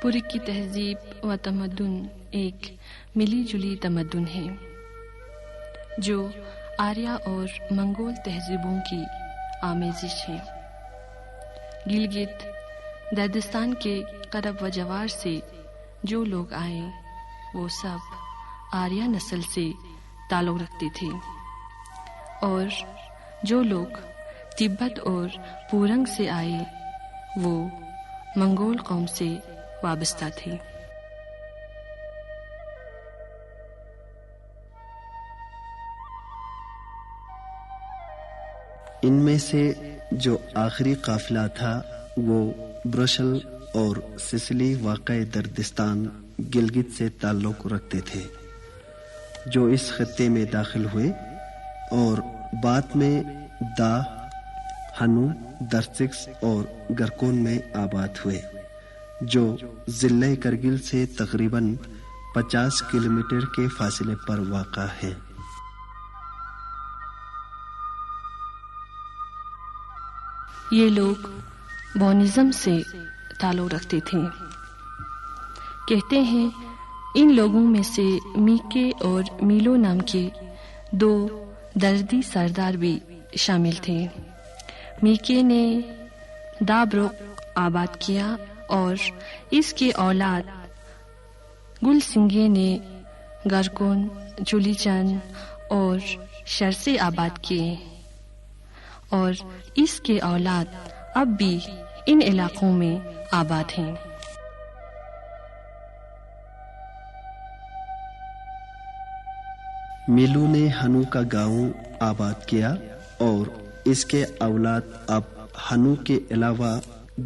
پوری کی تہذیب و تمدن ایک ملی جلی تمدن ہے جو آریہ اور منگول تہذیبوں کی آمیزش ہے۔ گلگت دردستان کے قرب و جوار سے جو لوگ آئے وہ سب آریہ نسل سے تعلق رکھتے تھے، اور جو لوگ تبت اور پورنگ سے آئے وہ منگول قوم سے وابستہ تھے۔ ان میں سے جو آخری قافلہ تھا وہ برشل اور سسلی واقع دردستان گلگت سے تعلق رکھتے تھے، جو اس خطے میں داخل ہوئے اور بعد میں دا، ہنو، درسکس اور گرکون میں آباد ہوئے، جو ضلع کرگل سے تقریباً 50 کلومیٹر کے فاصلے پر واقع ہے۔ یہ لوگ بونزم سے تعلق رکھتے تھے۔ کہتے ہیں ان لوگوں میں سے میکے اور میلو نام کے 2 دردی سردار بھی شامل تھے۔ میکے نے دابروک آباد کیا اور اس کے اولاد گل سنگے نے گرکون، چولیچن اور شرسے آباد کیے، اور اس کے اولاد اب بھی ان علاقوں میں آباد ہیں۔ میلو نے ہنو کا گاؤں آباد کیا اور اس کے اولاد اب ہنو کے علاوہ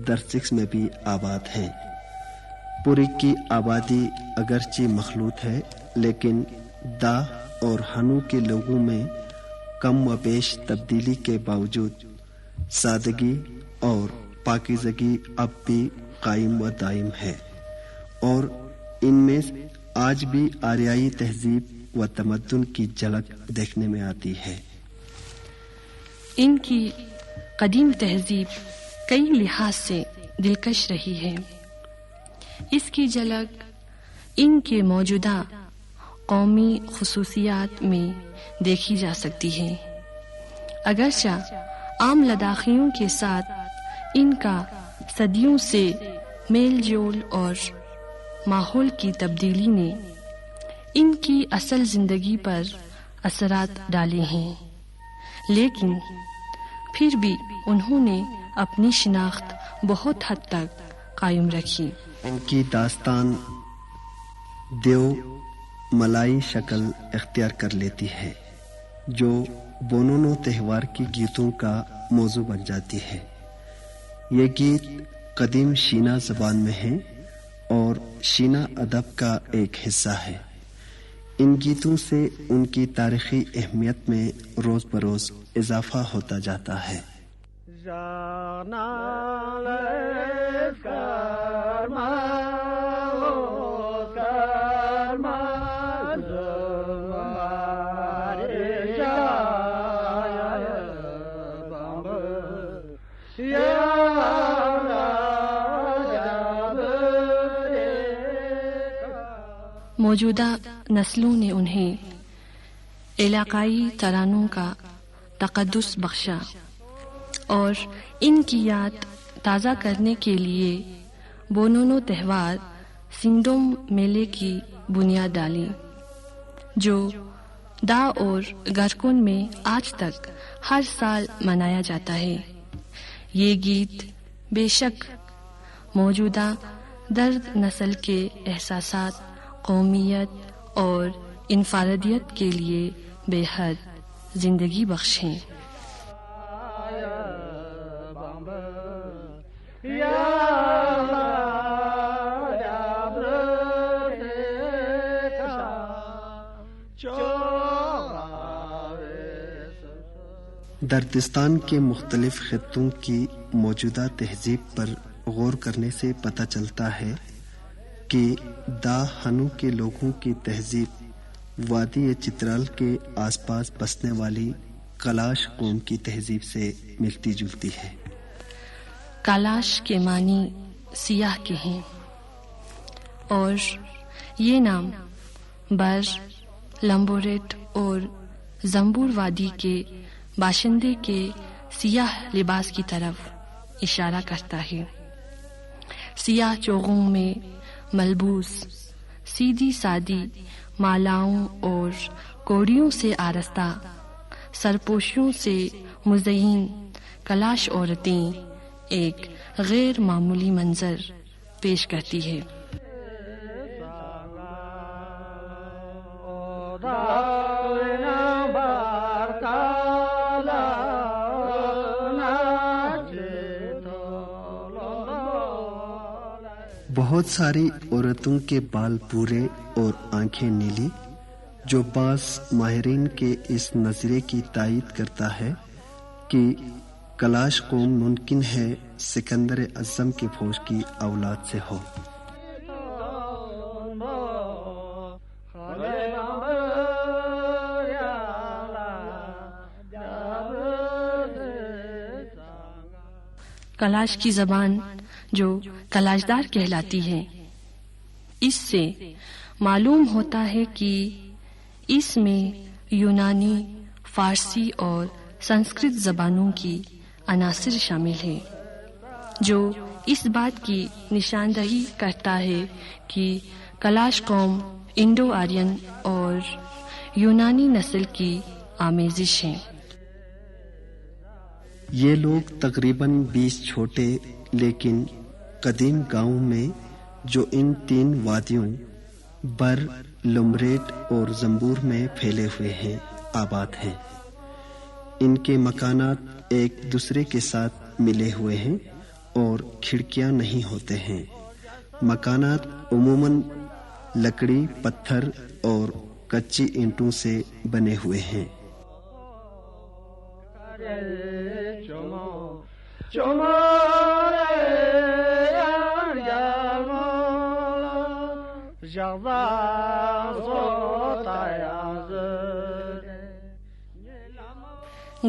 درسکس میں بھی آباد ہیں۔ پوری کی آبادی اگرچہ مخلوط ہے لیکن دا اور ہنو کے لوگوں میں کم و بیش تبدیلی کے باوجود سادگی اور پاکیزگی اب بھی قائم و دائم ہے، اور ان میں آج بھی آریائی تہذیب و تمدن کی جھلک دیکھنے میں آتی ہے۔ ان کی قدیم تہذیب کئی لحاظ سے دلکش رہی ہے۔ اس کی جھلک ان کے موجودہ قومی خصوصیات میں دیکھی جا سکتی ہے۔ اگرچہ عام لداخیوں کے ساتھ ان کا صدیوں سے میل جول اور ماحول کی تبدیلی نے ان کی اصل زندگی پر اثرات ڈالے ہیں، لیکن پھر بھی انہوں نے اپنی شناخت بہت حد تک قائم رکھی۔ ان کی داستان دیو ملائی شکل اختیار کر لیتی ہے، جو بونونو تہوار کی گیتوں کا موضوع بن جاتی ہے۔ یہ گیت قدیم شینا زبان میں ہیں اور شینا ادب کا ایک حصہ ہے۔ ان گیتوں سے ان کی تاریخی اہمیت میں روز بروز اضافہ ہوتا جاتا ہے۔ موجودہ نسلوں نے انہیں علاقائی ترانوں کا تقدس بخشا اور ان کی یاد تازہ کرنے کے لیے بونونو تہوار سنگڈوم میلے کی بنیاد ڈالی، جو دا اور گرکون میں آج تک ہر سال منایا جاتا ہے۔ یہ گیت بے شک موجودہ درد نسل کے احساسات، قومیت اور انفرادیت کے لیے بے حد زندگی بخش ہیں۔ دردستان کے مختلف خطوں کی موجودہ تہذیب پر غور کرنے سے پتہ چلتا ہے کہ دا ہنو کے لوگوں کی تہذیب وادی چترال کے آس پاس بسنے والی کلاش قوم کی تہذیب سے ملتی جلتی ہے۔ کالاش کے معنی سیاہ کے ہیں۔ اور یہ نام بر، لمبوریٹ اور زمبور وادی کے باشندے کے سیاہ لباس کی طرف اشارہ کرتا ہے۔ سیاہ چوغوں میں ملبوس، سیدھی سادی مالاؤں اور کوڑیوں سے آراستہ، سرپوشیوں سے مزین کلاش عورتیں ایک غیر معمولی منظر پیش کرتی ہے۔ بہت ساری عورتوں کے بال بھورے اور آنکھیں نیلی، جو بعض ماہرین کے اس نظریے کی تائید کرتا ہے کہ کلاش قوم ممکن ہے سکندر اعظم کی فوج کی اولاد سے ہو۔ کلاش کی زبان جو کلاشدار کہلاتی ہے، اس سے معلوم ہوتا ہے کہ اس میں یونانی، فارسی اور سنسکرت زبانوں کی عناصر شامل ہیں، جو اس بات کی نشاندہی کرتا ہے کہ کلاش قوم انڈو آرین اور یونانی نسل کی آمیزش ہے۔ یہ لوگ تقریباً 20 چھوٹے لیکن قدیم گاؤں میں جو ان 3 وادیوں بر، لمریٹ اور زمبور میں پھیلے ہوئے ہیں آباد ہیں۔ ان کے مکانات ایک دوسرے کے ساتھ ملے ہوئے ہیں اور کھڑکیاں نہیں ہوتے ہیں۔ مکانات عموماً لکڑی، پتھر اور کچی اینٹوں سے بنے ہوئے ہیں۔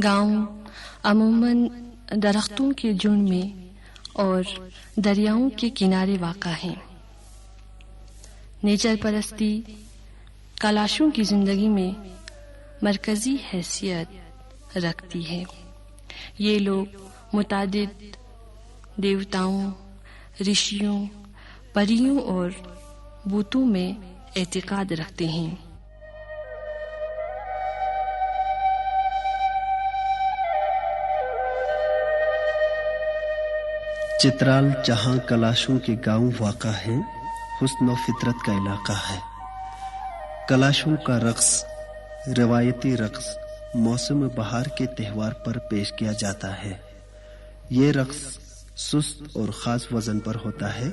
گاؤں عموماً درختوں کے جھنڈ میں اور دریاؤں کے کنارے واقع ہیں۔ نیچر پرستی کلاشوں کی زندگی میں مرکزی حیثیت رکھتی ہے۔ یہ لوگ متعدد دیوتاؤں، رشیوں، پریوں اور بتوں میں اعتقاد رکھتے ہیں۔ چترال جہاں کلاشوں کے گاؤں واقع ہے، حسن و فطرت کا علاقہ ہے۔ کلاشوں کا رقص، روایتی رقص، موسم بہار کے تہوار پر پیش کیا جاتا ہے۔ یہ رقص سست اور خاص وزن پر ہوتا ہے،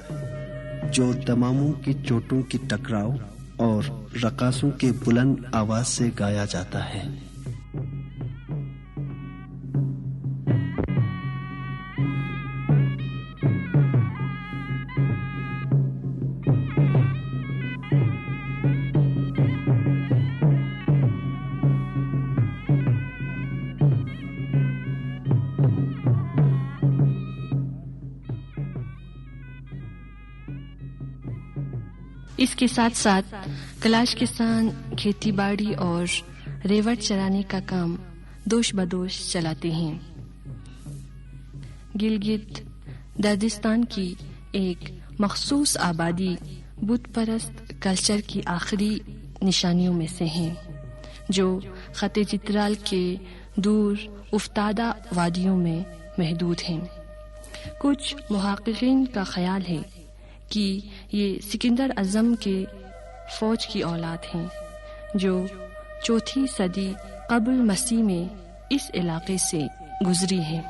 جو دماموں کی چوٹوں کی ٹکراؤ اور رقاصوں کے بلند آواز سے گایا جاتا ہے۔ اس کے ساتھ ساتھ کلاش کسان کھیتی باڑی اور ریوڑ چرانے کا کام دوش بدوش چلاتے ہیں۔ گلگت دردستان کی ایک مخصوص آبادی بت پرست کلچر کی آخری نشانیوں میں سے ہیں، جو خط چترال کے دور افتادہ وادیوں میں محدود ہیں۔ کچھ محققین کا خیال ہے کہ یہ سکندر اعظم کے فوج کی اولاد ہیں، جو 4 صدی قبل مسیح میں اس علاقے سے گزری ہے۔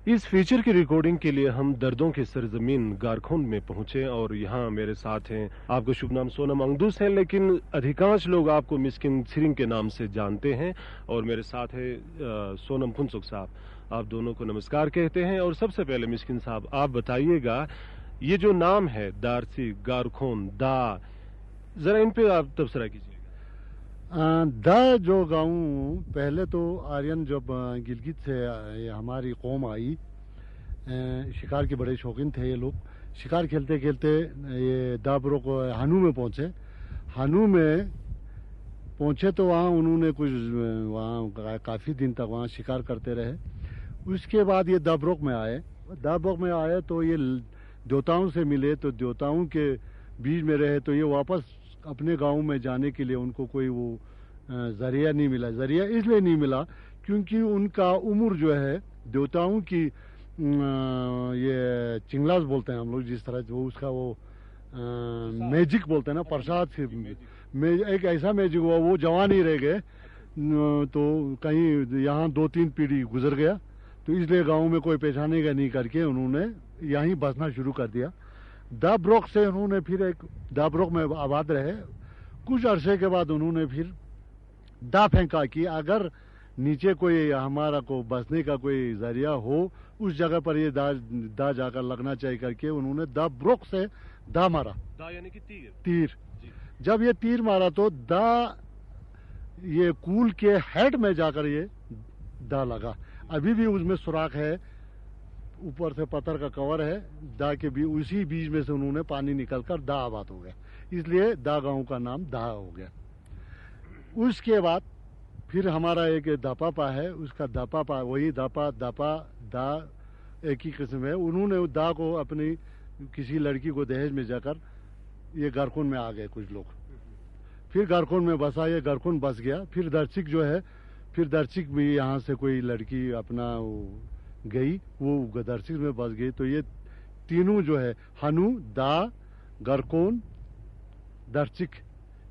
اس فیچر کی ریکارڈنگ کے لیے ہم دردوں کی سرزمین گارکھونڈ میں پہنچے، اور یہاں میرے ساتھ ہیں، آپ کا شبھ نام سونم انگدوس ہے، لیکن ادھیکانش لوگ آپ کو مسکن سرنگ کے نام سے جانتے ہیں، اور میرے ساتھ ہے سونم پھنسک صاحب۔ آپ دونوں کو نمسکار کہتے ہیں، اور سب سے پہلے مسکن صاحب آپ بتائیے گا، یہ جو نام ہے دارسی، گارکھونڈ، دا، ذرا ان پہ آپ تبصرہ کیجیے گا۔ دا جو گاؤں پہلے تو آرین جب گلگت سے یہ ہماری قوم آئی شکار کے بڑے شوقین تھے یہ لوگ. شکار کھیلتے کھیلتے یہ دا بروک ہنو میں پہنچے. ہنو میں پہنچے تو وہاں انہوں نے کچھ وہاں کافی دن تک وہاں شکار کرتے رہے. اس کے بعد یہ دا بروک میں آئے. دا بروک میں آئے تو یہ دیوتاؤں سے ملے تو دیوتاؤں کے بیچ میں رہے تو یہ واپس اپنے گاؤں میں جانے کے لیے ان کو کوئی وہ ذریعہ نہیں ملا. ذریعہ اس لیے نہیں ملا کیونکہ ان کا عمر جو ہے دیوتاؤں کی یہ چنگلاس بولتے ہیں ہم لوگ جس طرح وہ اس کا وہ میجک بولتے ہیں نا پرساد سے ایک ایسا میجک ہوا وہ جوان ہی رہ گئے تو کہیں یہاں 2-3 پیڑھی گزر گیا تو اس لیے گاؤں میں کوئی پہچانے کا نہیں کر کے انہوں نے یہیں بسنا شروع کر دیا. دا بروک سے انہوں نے پھر ایک دا بروک میں آباد رہے. کچھ عرصے کے بعد انہوں نے پھر دا پھینکا کہ اگر نیچے کوئی ہمارا کو بسنے کا کوئی ذریعہ ہو اس جگہ پر یہ دا جا کر لگنا چاہیے کر کے انہوں نے دا بروک سے دا مارا. دا یعنی کہ تیر. جب یہ تیر مارا تو دا یہ کول کے ہیڈ میں جا کر یہ دا لگا. ابھی بھی اس میں سوراخ ہے اوپر سے پتھر کا کور ہے دا کے بھی اسی بیچ میں سے انہوں نے پانی نکل کر دا آباد ہو گیا. اس لیے دا گاؤں کا نام دا ہو گیا. اس کے بعد پھر ہمارا ایک داپا ہے اس کا داپا وہی داپا دا ایک ہی قسم ہے. انہوں نے دا کو اپنی کسی لڑکی کو دہیج میں جا کر یہ گارکون میں آ گئے کچھ لوگ. پھر گارکون میں بسا یہ گارکون بس گیا. پھر درچک جو ہے پھر درچک بھی یہاں سے کوئی لڑکی اپنا گئی وہ درچک میں بس گئی. تو یہ تینوں جو ہے ہنو دا گارکون درچک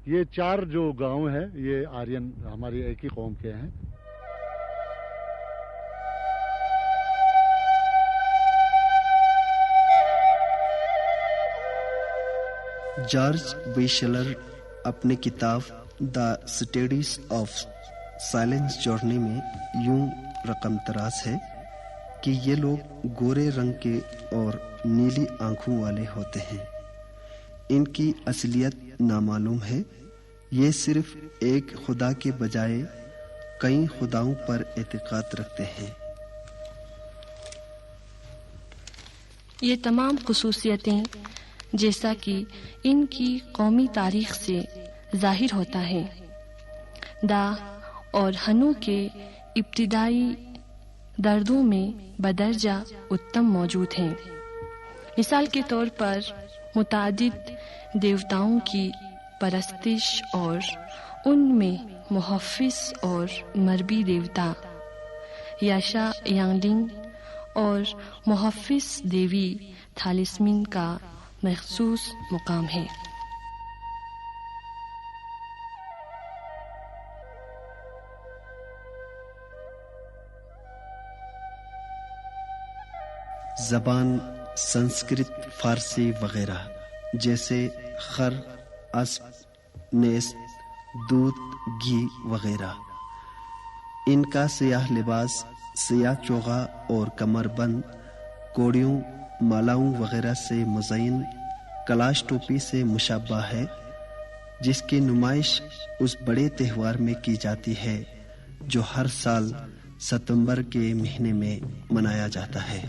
یہ 4 جو گاؤں ہیں یہ آرین ہماری ایک ہی قوم کے ہیں. جارج ویشلر اپنے کتاب the studies of silence journey میں یوں رقم تراز ہے کہ یہ لوگ گورے رنگ کے اور نیلی آنکھوں والے ہوتے ہیں. ان کی اصلیت نامعلوم ہے. یہ صرف ایک خدا کے بجائے کئی خداؤں پر اعتقاد رکھتے ہیں. یہ تمام خصوصیتیں جیسا کہ ان کی قومی تاریخ سے ظاہر ہوتا ہے دا اور ہنو کے ابتدائی دردوں میں بدرجہ اتم موجود ہیں. مثال کے طور پر متعدد دیوتاؤں کی پرستش اور ان میں محفظ اور مربی دیوتا یاشا یانگلنگ اور محفظ دیوی تھالسمن کا مخصوص مقام ہے. زبان سنسکرت فارسی وغیرہ جیسے خر اسب نیست دودھ گھی وغیرہ. ان کا سیاہ لباس سیاہ چوغا اور کمر بند کوڑیوں مالاؤں وغیرہ سے مزین کلاش ٹوپی سے مشابہ ہے جس کی نمائش اس بڑے تہوار میں کی جاتی ہے جو ہر سال ستمبر کے مہینے میں منایا جاتا ہے.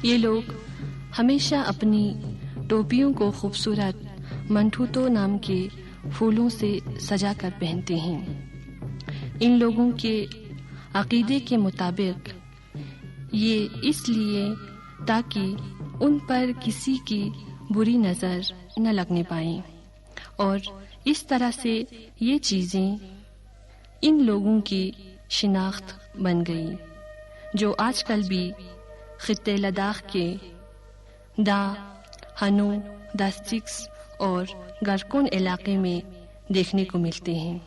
یہ لوگ ہمیشہ اپنی ٹوپیوں کو خوبصورت منٹوتو نام کے پھولوں سے سجا کر پہنتے ہیں. ان لوگوں کے عقیدے کے مطابق یہ اس لیے تاکہ ان پر کسی کی بری نظر نہ لگنے پائیں اور اس طرح سے یہ چیزیں ان لوگوں کی شناخت بن گئی جو آج کل بھی خطے لداخ کے دا ہنو داسٹکس اور گارکون علاقے میں دیکھنے کو ملتے ہیں.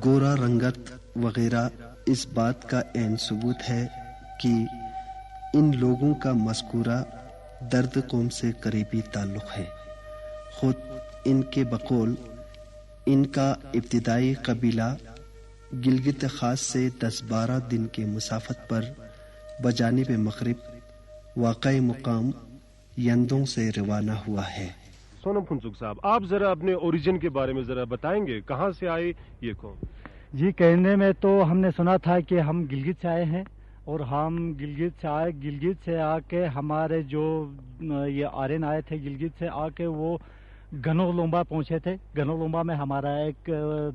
گورا رنگت وغیرہ اس بات کا عین ثبوت ہے کہ ان لوگوں کا مذکورہ درد قوم سے قریبی تعلق ہے. خود ان کے بقول ان کا ابتدائی قبیلہ گلگت خاص سے 10-12 دن کے مسافت پر بجانب مغرب واقع مقام یندوں سے روانہ ہوا ہے. سونم پھنسک صاحب، آپ ذرا اپنے اوریجن کے بارے میں ذرا بتائیں گے، کہاں سے آئے یہ قوم؟ جی، کہنے میں تو ہم نے سنا تھا کہ ہم گلگت سے آئے ہیں، اور ہم گلگت سے آئے. گلگت سے آ کے ہمارے جو یہ آرین آئے تھے گلگت سے آ کے وہ گنو لومبا پہنچے تھے. گنو لومبا میں ہمارا ایک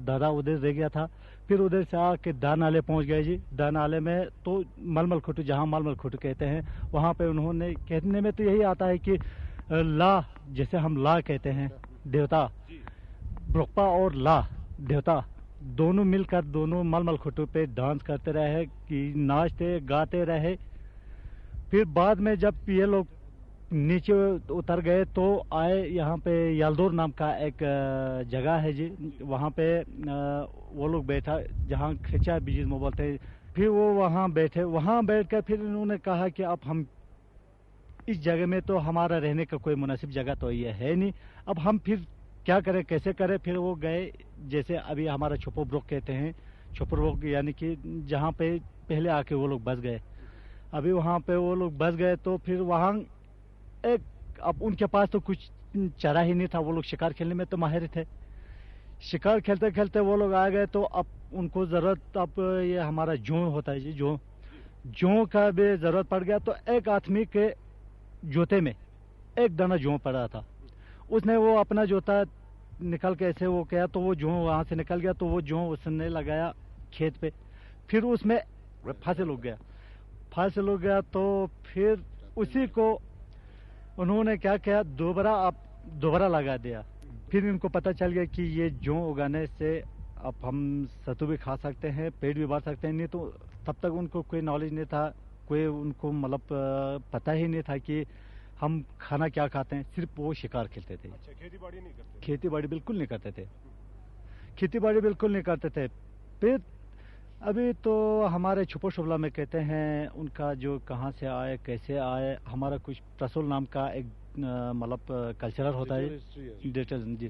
دادا ادھر رہ گیا تھا. پھر ادھر سے آ کے دا نالے پہنچ گئے. جی، دا نالے میں تو ململ کھٹو، جہاں ململ کھٹو کہتے ہیں، وہاں پہ انہوں نے، کہنے میں تو یہی آتا ہے کہ لا، جیسے ہم لا کہتے ہیں دیوتا، برقپا اور لا دیوتا دونوں مل کر دونوں ململ کھٹو پہ ڈانس کرتے رہے، ناچتے گاتے رہے. پھر بعد میں جب یہ لوگ نیچے اتر گئے تو آئے یہاں پہ یلدور نام کا ایک جگہ ہے جی، وہاں پہ وہ لوگ بیٹھا جہاں کھچا بیجز میں بولتے ہیں. پھر وہ وہاں بیٹھے، وہاں بیٹھ کر پھر انہوں نے کہا کہ اب ہم اس جگہ میں تو ہمارا رہنے کا کوئی مناسب جگہ تو یہ ہے نہیں، اب ہم پھر کیا کریں، کیسے کریں. پھر وہ گئے، جیسے ابھی ہمارا چھپو بروک کہتے ہیں، چھپو بروک یعنی کہ جہاں پہ پہلے آ کے وہ لوگ بس گئے. ابھی وہاں پہ وہ لوگ بس گئے تو پھر وہاں ایک، اب ان کے پاس تو کچھ چارہ ہی نہیں تھا. وہ لوگ شکار کھیلنے میں تو ماہر تھے. شکار کھیلتے کھیلتے وہ لوگ آ گئے تو اب ان کو ضرورت، اب یہ ہمارا جوں ہوتا ہے جی، جوں کا بھی ضرورت پڑ گیا. تو ایک آدمی کے جوتے میں ایک دانہ جوں پڑا تھا. اس نے وہ اپنا جوتا نکل کے ایسے وہ کیا تو وہ جوں وہاں سے نکل گیا. تو وہ جوں اس نے لگایا کھیت پہ. پھر اس میں پھانسل ہو گیا. تو پھر اسی کو انہوں نے کیا کیا، دوبارہ لگا دیا. پھر ان کو پتہ چل گیا کہ یہ جوں اگانے سے اب ہم ستو بھی کھا سکتے ہیں، پیٹ بھی بھر سکتے ہیں. نہیں تو تب تک ان کو کوئی نالج نہیں تھا، کوئی ان کو مطلب پتہ ہی نہیں تھا کہ ہم کھانا کیا کھاتے ہیں. صرف وہ شکار کھیلتے تھے. کھیتی باڑی نہیں کرتے؟ کھیتی باڑی بالکل نہیں کرتے تھے. پھر ابھی تو ہمارے چھپو شبلا میں کہتے ہیں ان کا جو کہاں سے آئے، کیسے آئے. ہمارا کچھ رسول نام کا ایک مطلب کلچرل ہوتا ہے جی.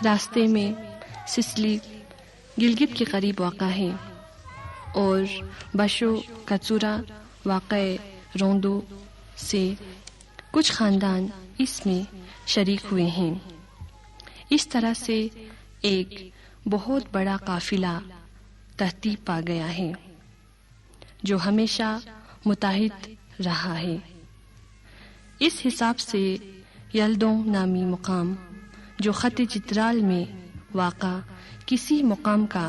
راستے میں سسلی گلگت کے قریب واقع ہے اور بشو کچورا واقع روندو سے کچھ خاندان اس میں شریک ہوئے ہیں. اس طرح سے ایک بہت بڑا قافلہ ترتیب پا گیا ہے جو ہمیشہ متحد رہا ہے. اس حساب سے یلدوں نامی مقام جو خط چترال میں واقع کسی مقام کا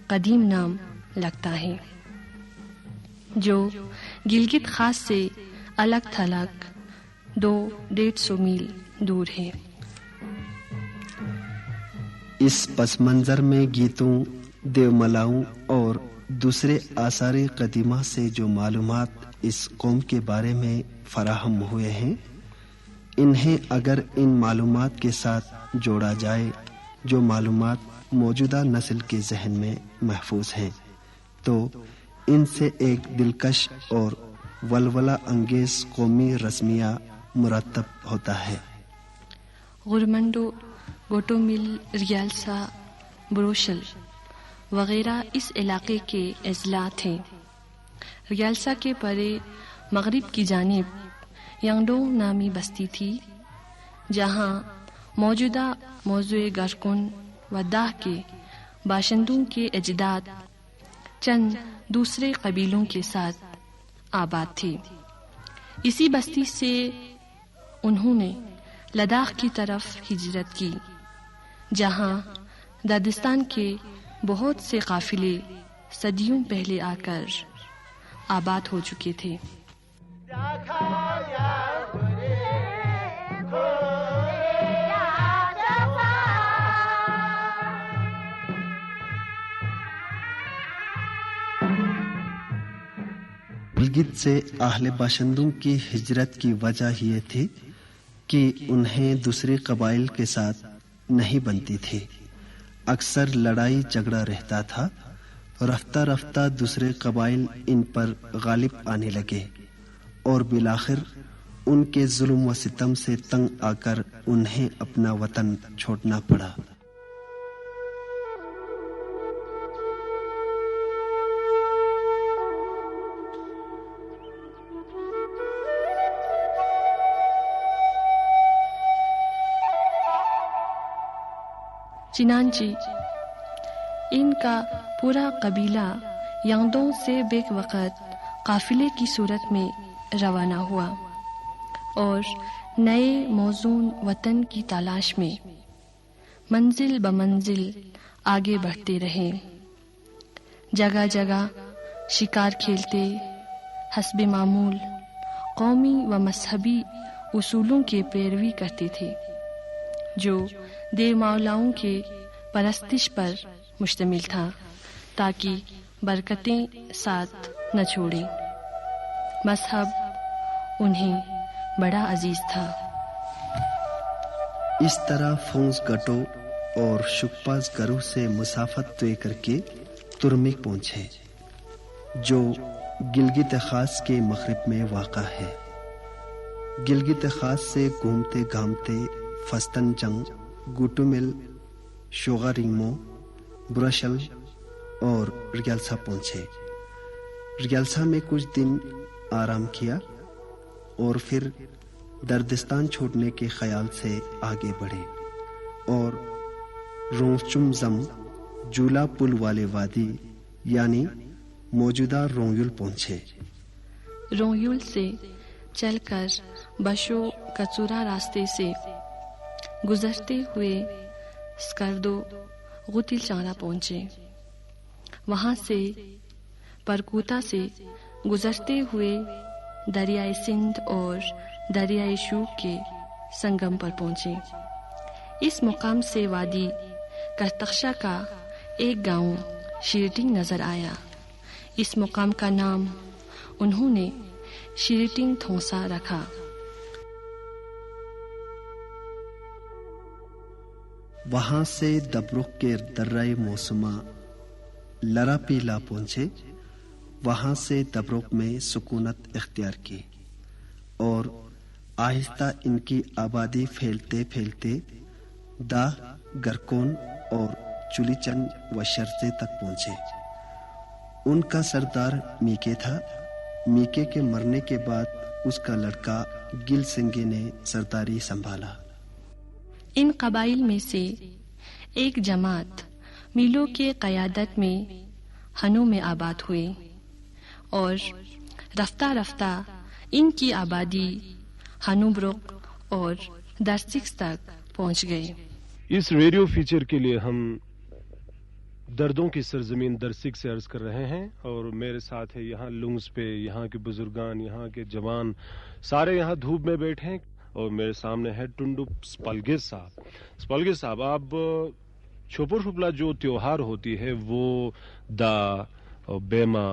قدیم نام لگتا ہے جو گلگت خاص سے الگ تھلگ 200-150 میل دور ہے. اس پس منظر میں گیتوں، دیوملاؤں اور دوسرے آثار قدیمہ سے جو معلومات اس قوم کے بارے میں فراہم ہوئے ہیں، انہیں اگر ان معلومات کے ساتھ جوڑا جائے جو معلومات موجودہ نسل کے ذہن میں محفوظ ہیں، تو ان سے ایک دلکش اور ولولہ انگیز قومی رسمیہ مرتب ہوتا ہے. غرمنڈو، گوٹومل، ریالسا، بروشل وغیرہ اس علاقے کے اضلاع تھے. ریالسا کے پرے مغرب کی جانب ینگڈو نامی بستی تھی جہاں موجودہ موضوع گرکن و داہ کے باشندوں کے اجداد چند دوسرے قبیلوں کے ساتھ آباد تھے. اسی بستی سے انہوں نے لداخ کی طرف ہجرت کی، جہاں دردستان کے بہت سے قافلے صدیوں پہلے آ کر آباد ہو چکے تھے۔ گلگت سے اہل باشندوں کی ہجرت کی وجہ یہ تھی کہ انہیں دوسرے قبائل کے ساتھ نہیں بنتی تھی، اکثر لڑائی جھگڑا رہتا تھا۔ رفتہ رفتہ دوسرے قبائل ان پر غالب آنے لگے اور بالآخر ان کے ظلم و ستم سے تنگ آ کر انہیں اپنا وطن چھوڑنا پڑا۔ چنانچہ ان کا پورا قبیلہ یانگدونگ سے بیک وقت قافلے کی صورت میں روانہ ہوا اور نئے موزون وطن کی تلاش میں منزل بمنزل آگے بڑھتے رہے۔ جگہ جگہ شکار کھیلتے، حسب معمول قومی و مذہبی اصولوں کے پیروی کرتے تھے جو دیو مولاؤں کے پرستش پر مشتمل تھا، تاکہ برکتیں ساتھ نہ چھوڑیں۔ مذہب انہیں بڑا عزیز تھا۔ اس طرح فونز گٹو اور شکپاز گروہ سے مسافت طے کر کے ترمک پہنچے، جو گلگت خاص کے مغرب میں واقع ہے۔ گلگت خاص سے گھومتے گھامتے فستن جنگ، گوٹومل، شوغا رنگمو، برشل اور ریالسا پہنچے۔ ریالسا میں کچھ دن آرام کیا اور پھر دردستان چھوڑنے کے خیال سے آگے بڑھے اور رونچم زم جولا پل والے وادی یعنی موجودہ رونیول پہنچے۔ رونیول سے چل کر بشو کچورا راستے سے گزرتے ہوئے سکردو غتل چانگا پہنچے۔ وہاں سے پرکوتا سے گزرتے ہوئے دریائے سندھ اور دریائے شوک کے سنگم پر پہنچے۔ اس مقام سے وادی کرتخشا کا ایک گاؤں شیرٹنگ نظر آیا۔ اس مقام کا نام انہوں نے شیرٹنگ تھونسا رکھا۔ وہاں سے دبرک کے درہ موسما لرا پیلا پہنچے۔ وہاں سے دبرک میں سکونت اختیار کی اور آہستہ ان کی آبادی پھیلتے پھیلتے دا گرکون اور چولیچن و شرزے تک پہنچے۔ ان کا سردار میکے تھا۔ میکے کے مرنے کے بعد اس کا لڑکا گل سنگے نے سرداری سنبھالا۔ ان قبائل میں سے ایک جماعت میلو کے قیادت میں ہنو میں آباد ہوئے اور رفتہ رفتہ ان کی آبادی ہنوبرک اور درسکس تک پہنچ گئے۔ اس ریڈیو فیچر کے لیے ہم دردوں کی سرزمین درسک سے عرض کر رہے ہیں اور میرے ساتھ ہے یہاں لنگس پہ یہاں کے بزرگان، یہاں کے جوان سارے یہاں دھوپ میں بیٹھے ہیں اور میرے سامنے ہے ٹنڈو سپلگے صاحب۔ سپلگے صاحب، آپ چھوپو شپلا جو تیوہار ہوتی ہے وہ دا اور بیما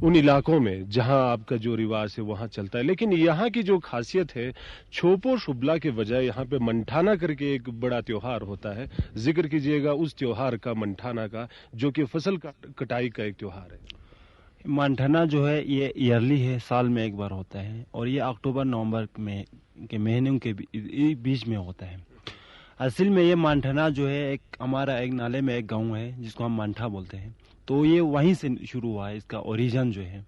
ان علاقوں میں جہاں آپ کا جو رواج ہے وہاں چلتا ہے، لیکن یہاں کی جو خاصیت ہے چھوپو شبلا کے بجائے یہاں پہ منٹھانا کر کے ایک بڑا تیوہار ہوتا ہے۔ ذکر کیجئے گا اس تیوہار کا، منٹھانا کا، جو کہ فصل کٹائی کا ایک تیوہار ہے۔ منٹھانا جو ہے یہ ایئرلی ہے، سال میں ایک بار ہوتا ہے اور یہ اکتوبر نومبر میں کے مہینوں کے بیچ میں ہوتا ہے۔ اصل میں یہ مانٹھنا جو ہے ایک ہمارا ایک نالے میں ایک گاؤں ہے جس کو ہم مانٹھا بولتے ہیں، تو یہ وہیں سے شروع ہوا ہے، اس کا اوریجن جو ہے،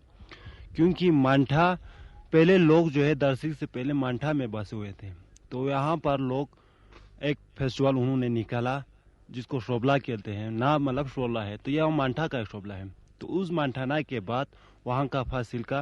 کیونکہ مانٹھا پہلے لوگ جو ہے درسک سے پہلے مانٹھا میں بسے ہوئے تھے، تو یہاں پر لوگ ایک فیسٹیول انہوں نے نکالا جس کو شوبلا کہتے ہیں، نام مطلب شولا ہے، تو یہ مانٹھا کا ایک شوبلا ہے۔ تو اس مانٹھانا کے بعد وہاں کا فصل کا